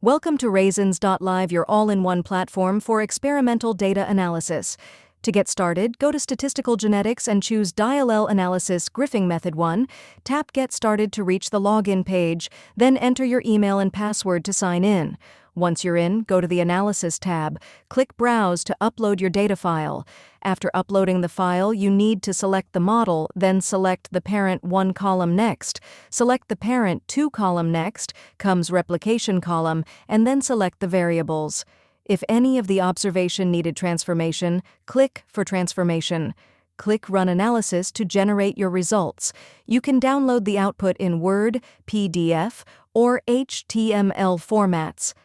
Welcome to RAISINS.live, your all-in-one platform for experimental data analysis. To get started, go to Statistical Genetics and choose Diallel Analysis Griffing Method 1. Tap Get Started to reach the login page, then enter your email and password to sign in. Once you're in, go to the Analysis tab. Click Browse to upload your data file. After uploading the file, you need to select the model, then select the parent 1 column next. Select the parent 2 column next, comes replication column, and then select the variables. If any of the observation needed transformation, click for transformation. Click Run Analysis to generate your results. You can download the output in Word, PDF, or HTML formats.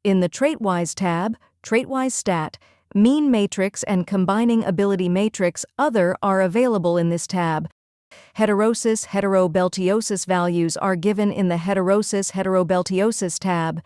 In the TraitWise tab, TraitWise Stat, Mean Matrix and Combining Ability Matrix Other are available in this tab. Heterosis, heterobeltiosis values are given in the Heterosis, heterobeltiosis tab.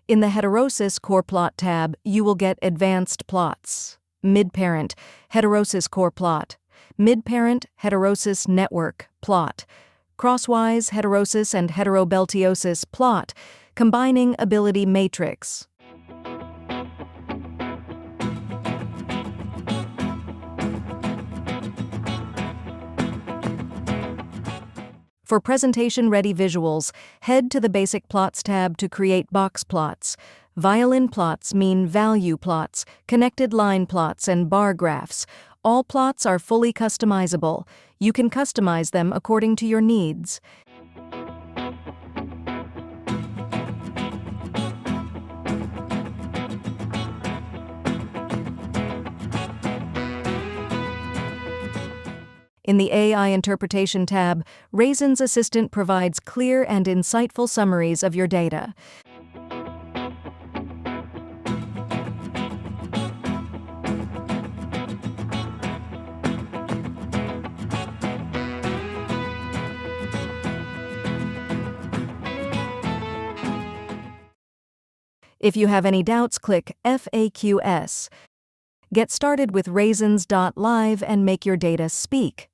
In the Heterosis Core Plot tab, you will get Advanced Plots, Mid-Parent, Heterosis Core Plot, Mid-Parent, Heterosis Network Plot, Crosswise, Heterosis and Heterobeltiosis Plot, Combining Ability Matrix. For presentation-ready visuals, head to the Basic Plots tab to create box plots. Violin plots mean value plots, connected line plots, and bar graphs. All plots are fully customizable. You can customize them according to your needs. In the AI Interpretation tab, RAISINS Assistant provides clear and insightful summaries of your data. If you have any doubts, click FAQs. Get started with RAISINS.live and make your data speak.